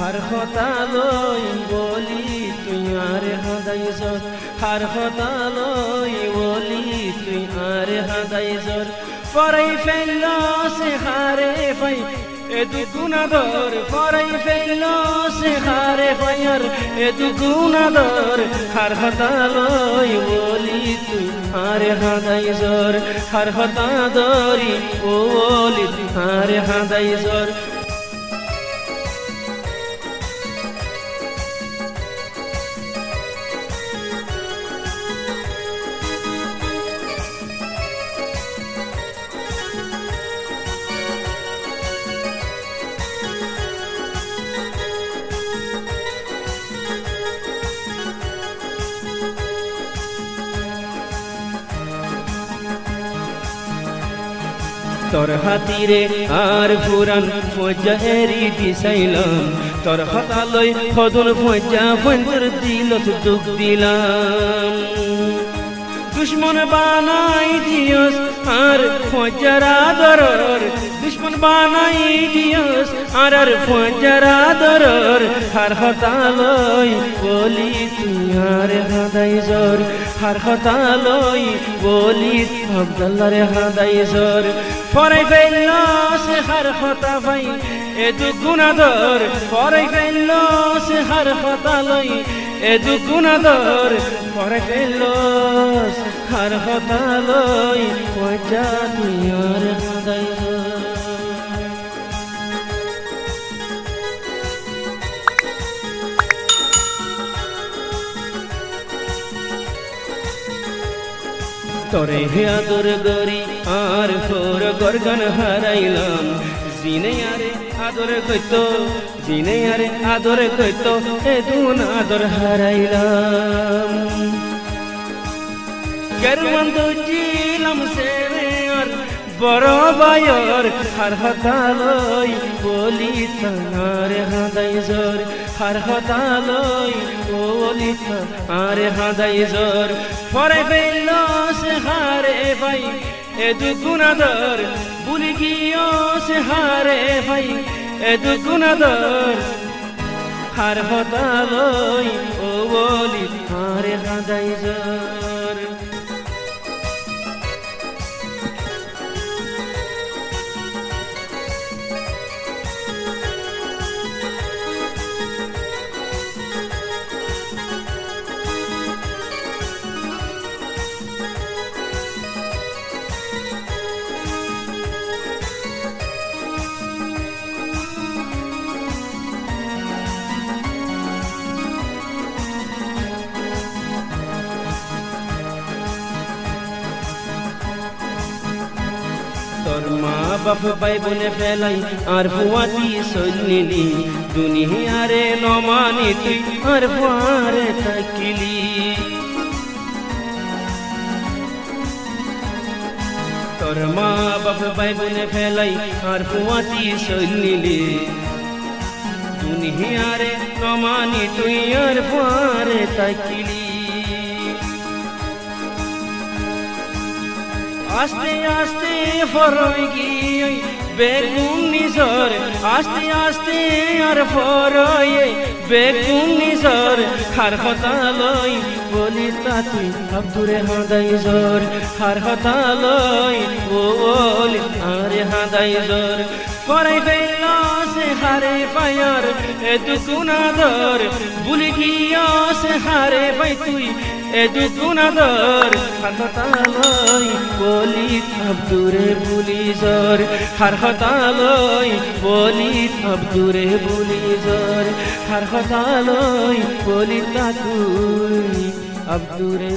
har khotaloy boli tuy are haday zor har khotaloy boli tuy are haday zor farai fello se hare fai edu gunador farai fello se hare fayar edu gunador har khotaloy boli tuy are haday zor har khotadori boli are haday zor তোর হাতিরে আর ফুরান ফজা এরি দিছাইলাম তোর হাতালই খদন ফজা ফন্দর দিলত দুঃখ দিলাম দুশমন বানাই দিয়স আর ফজার আদরর দুশমন বানাই দিয়স আর ফজার আদরর har হাতালই বলি তুই আর হাদাই জোর har হাতালই বলি আব্দুল্লাহর হাদাই জোর ফরাই ফেললো সে har হতা ভাই এদু গুনাদর ফরাই ফেললো সে har হাতালই এদু গুনাদর ফরাই ফেললো har হাতালই ওজা তুই আর হাদাই জোর তোরে হে আদর গরি আর ফোর গরগন হারাইলাম জিনে আরে আদর কইতো জিনে আরে আদর কইতো এ দুন আদর হারাইলাম গরবন্দ জিলাম সেরে আর বড় বায়র har হাতালই বলি তার হাদাই জোর har হাতালই বলি তার হাদাই জোর ফরাই ফেললো সে হারে ভাই এদু গুনাদর ভুলি গিয়েও সে হারে ভাই এদু গুনাদর har হাতালই বলি তার হাদাই জোর তোর মা বাপ ভাই বোনে ফেলাই আর ফুয়াতি সৈনিলি দুনিয়ারে নমানি তুই আর ফুয়ারে থাকিলি তোর মা বাপ ভাই বোনে ফেলাই আর ফুয়াতি সৈনিলি দুনিয়ারে নমানি তুই আর ফুয়ারে থাকিলি আস্তে আস্তে ফরই গিয়ে বেগুন নিজর আস্তে আস্তে আর ফরই বেগুন নিজর har হাতালই বলি তা তুই আব্দুরে হাদাই জোর har হাতালই বলি আর হাদাই জোর ফরাই ফেললো সে হারে ফায়ার এদু গুনাদর ভুলি গিয়ে সে হারে ভাই তুই এদু গুনাদর har হাতালই বলি আব্দুরে ভুলি জোর har হাতালই বলি আব্দুরে ভুলি জোর har হাতালই বলি তা তুই আব্দুরে